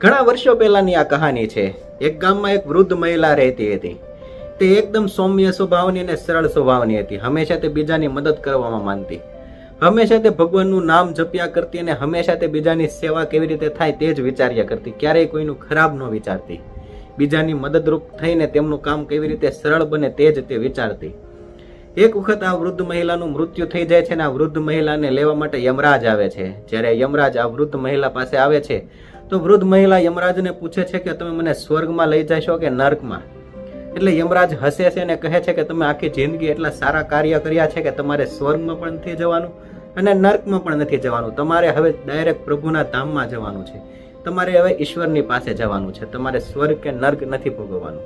ઘણા વર્ષો પહેલાની આ કહાની છે। એક ગામમાં એક વૃદ્ધ મહિલા રહેતી હતી। તે એકદમ સૌમ્ય સ્વભાવની અને સરળ સ્વભાવની હતી। હંમેશા તે બીજાની મદદ કરવામાં માનતી। હંમેશા તે ભગવાનનું નામ જપ્યા કરતી અને હંમેશા તે બીજાની સેવા કેવી રીતે થાય તે જ વિચાર્યા કરતી। ક્યારેય કોઈનું ખરાબ ન વિચારતી। બીજાની મદદરૂપ થઈને તેમનું કામ કેવી રીતે સરળ બને તે જ તે વિચારતી। એક વખત આ વૃદ્ધ મહિલાનું મૃત્યુ થઈ જાય છે અને આ વૃદ્ધ મહિલાને લેવા માટે યમરાજ આવે છે। જ્યારે યમરાજ આ વૃદ્ધ મહિલા પાસે આવે છે તો વૃદ્ધ મહિલા યમરાજને પૂછે છે કે તમે મને સ્વર્ગમાં લઈ જશો કે નર્કમાં? એટલે યમરાજ હસે છે અને કહે છે કે તમે આખી જિંદગી એટલા સારા કાર્ય કર્યા છે કે તમારે સ્વર્ગમાં પણ નથી જવાનું અને નર્કમાં પણ નથી જવાનું। તમારે હવે ડાયરેક્ટ પ્રભુના ધામમાં જવાનું છે। તમારે હવે ઈશ્વરની પાસે જવાનું છે। તમારે સ્વર્ગ કે નર્ક નથી ભોગવવાનું।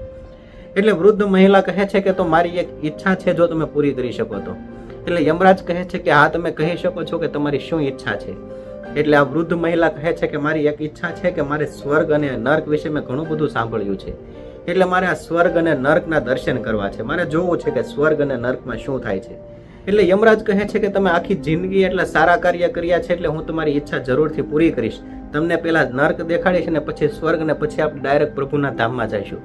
એટલે વૃદ્ધ મહિલા કહે છે કે તો મારી એક ઈચ્છા છે, જો તમે પૂરી કરી શકો તો। એટલે યમરાજ કહે છે કે હા, તમે કહી શકો છો કે તમારી શું ઈચ્છા છે? એટલે આ વૃદ્ધ મહિલા કહે છે કે મારી એક ઈચ્છા છે કે મારે સ્વર્ગ અને નર્ક વિશે મેં ઘણું બધું સાંભળ્યું છે। એટલે મારે આ સ્વર્ગ અને નર્કના દર્શન કરવા છે। મારે જોવું છે કે સ્વર્ગ અને નર્કમાં શું થાય છે। એટલે યમરાજ કહે છે કે તમે આખી જિંદગી એટલા સારા કાર્ય કર્યા છે, એટલે હું તમારી ઈચ્છા જરૂરથી પૂરી કરીશ। તમને પહેલા નર્ક દેખાડીશ અને પછી સ્વર્ગ અને પછી આપણે ડાયરેક્ટ પ્રભુના ધામમાં જઈશું।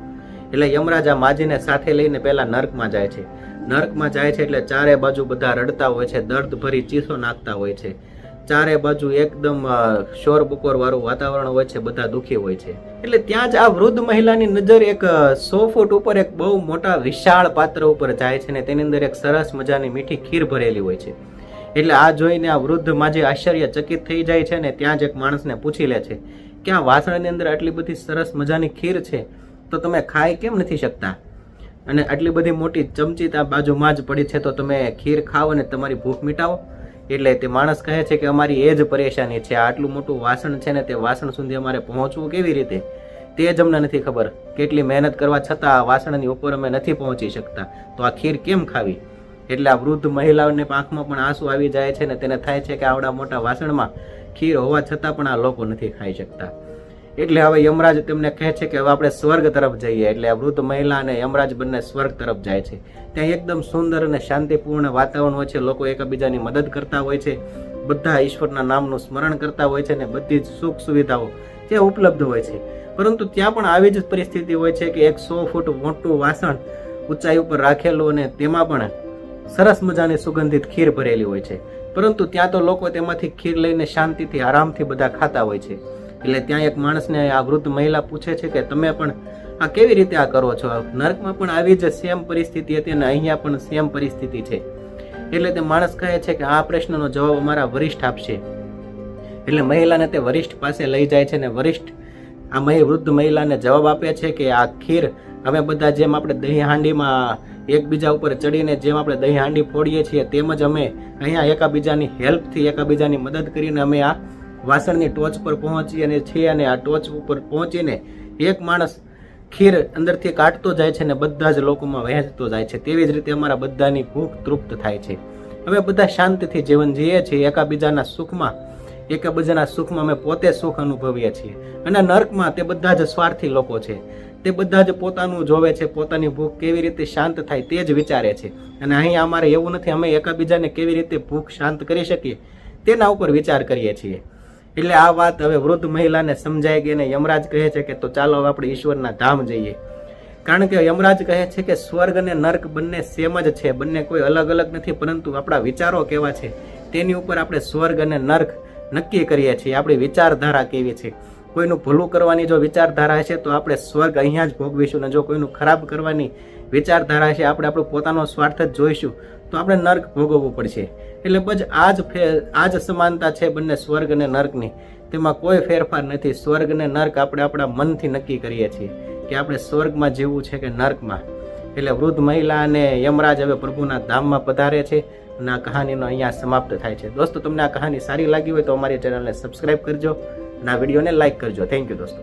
એટલે યમરાજ આ માજીને સાથે લઈને પહેલા નર્કમાં જાય છે। નર્કમાં જાય છે એટલે ચારે બાજુ બધા રડતા હોય છે, દર્દ ભરી ચીસો નાખતા હોય છે। ચારે બાજુ એકદમ શોર બકોર વાળું વાતાવરણ હોય છે, બધા દુઃખી હોય છે। એટલે ત્યાં જ આ વૃદ્ધ મહિલાની નજર એક 100 ફૂટ ઉપર એક બહુ મોટા વિશાળ પાત્ર ઉપર જાય છે ને તેની અંદર એક સરસ મજાની મીઠી ખીર ભરેલી હોય છે। એટલે આ જોઈને આ વૃદ્ધ માજી આશ્ચર્યચકિત થઈ જાય છે ને ત્યાં જ એક માણસને પૂછી લે છે કે આ વાસણની અંદર આટલી બધી સરસ મજાની ખીર છે તો તમે ખાઈ કેમ નથી શકતા? અને આટલી બધી મોટી ચમચી આ બાજુમાં જ પડી છે તો તમે ખીર ખાઓ અને તમારી ભૂખ મિટાવો? એટલે તે માણસ કહે છે કે અમારી એ જ પરેશાની છે। આટલું મોટું વાસણ છે ને તે વાસણ સુધી અમારે પહોંચવું કેવી રીતે તે જ અમને નથી ખબર। કેટલી મહેનત કરવા છતાં આ વાસણની ઉપર અમે નથી પહોંચી શકતા, તો આ ખીર કેમ ખાવી? એટલે આ વૃદ્ધ મહિલાઓને આંખમાં પણ આંસુ આવી જાય છે ને તેને થાય છે કે આવડા મોટા વાસણમાં ખીર હોવા છતાં પણ આ લોકો નથી ખાઈ શકતા। એટલે હવે યમરાજ તેમને કહે છે કે હવે આપણે સ્વર્ગ તરફ જઈએ। એટલે આ વૃદ્ધ મહિલા અને યમરાજ બંને સ્વર્ગ તરફ જાય છે। ત્યાં એકદમ સુંદર અને શાંતિપૂર્ણ વાતાવરણ હોય છે। લોકો એકબીજાની મદદ કરતા હોય છે, બધા ઈશ્વરના નામનું સ્મરણ કરતા હોય છે અને બધી જ સુખ સુવિધાઓ જે ઉપલબ્ધ હોય છે। પરંતુ ત્યાં પણ આવી જ પરિસ્થિતિ હોય છે કે એક 100 ફૂટ મોટું વાસણ ઊંચાઈ ઉપર રાખેલું અને તેમાં પણ સરસ મજાની સુગંધિત ખીર ભરેલી હોય છે। પરંતુ ત્યાં તો લોકો તેમાંથી ખીર લઈને શાંતિથી આરામથી બધા ખાતા હોય છે। એટલે ત્યાં એક માણસને આ વૃદ્ધ મહિલા પૂછે છે કે તમે પણ આ કેવી રીતે આ કરો છો? નર્કમાં પણ આવી જ સેમ પરિસ્થિતિ હતી અને અહીંયા પણ સેમ પરિસ્થિતિ છે। એટલે તે માણસ કહે છે કે આ પ્રશ્નનો જવાબ અમારા વરિષ્ઠ આપશે। એટલે મહિલાને તે વરિષ્ઠ પાસે લઈ જાય છે અને વરિષ્ઠ આ વૃદ્ધ મહિલાને જવાબ આપે છે કે આ ખીર અમે બધા જેમ આપણે દહીં હાંડીમાં એકબીજા ઉપર ચડીને જેમ આપણે દહીં હાંડી ફોડીએ છીએ તેમ જ અમે અહીંયા એકાબીજાની હેલ્પથી એકબીજાની મદદ કરીને અમે આ વાસણની ટોચ પર પહોંચીએ છીએ અને આ ટોચ ઉપર પહોંચીને એક માણસ ખીર અંદરથી કાઢતો જાય છે અને બધા જ લોકોમાં વહેંચતો જાય છે। તેવી જ રીતે અમારા બધાની ભૂખ તૃપ્ત થાય છે। અમે બધા શાંતિથી જીવન જીવીએ છીએ। એકબીજાના સુખમાં અમે પોતે સુખ અનુભવીએ છીએ। અને નર્કમાં તે બધા જ સ્વાર્થી લોકો છે। તે બધા જ પોતાનું જોવે છે, પોતાની ભૂખ કેવી રીતે શાંત થાય તે જ વિચારે છે। અને અહીંયા અમારે એવું નથી, અમે એકબીજાને કેવી રીતે ભૂખ શાંત કરી શકીએ તેના ઉપર વિચાર કરીએ છીએ। એટલે આ વાત હવે વૃદ્ધ મહિલાને સમજાઈ ગઈ અને યમરાજ કહે છે કે તો ચાલો હવે આપણે ઈશ્વરના ધામ જઈએ। કારણ કે યમરાજ કહે છે કે સ્વર્ગ અને નર્ક બંને સેમ જ છે, બંને કોઈ અલગ અલગ નથી, પરંતુ આપણા વિચારો કેવા છે તેની ઉપર આપણે સ્વર્ગ અને નર્ક નક્કી કરીએ છીએ। આપણી વિચારધારા કેવી છે। કોઈનું ભલું કરવાની જો વિચારધારા છે તો આપણે સ્વર્ગ અહીંયા જ ભોગવીશું, અને જો કોઈનું ખરાબ કરવાની વિચારધારા છે, આપણે આપણો પોતાનો સ્વાર્થ જ જોઈશું તો આપણે નર્ક ભોગવવું પડશે। એટલે બસ આ જ સમાનતા છે બંને સ્વર્ગ અને નર્કની। તેમાં કોઈ ફેરફાર નથી। સ્વર્ગ અને નર્ક આપણે આપણા મનથી નક્કી કરીએ છીએ કે આપણે સ્વર્ગમાં જીવવું છે કે નર્કમાં। એટલે વૃદ્ધ મહિલા અને યમરાજ હવે પ્રભુના ધામમાં પધારે છે અને આ કહાનીનો અહીંયા સમાપ્ત થાય છે। દોસ્તો, તમને આ કહાની સારી લાગી હોય તો અમારી ચેનલને સબસ્ક્રાઈબ કરજો અને આ વિડીયોને લાઈક કરજો। થેન્ક યુ દોસ્તો।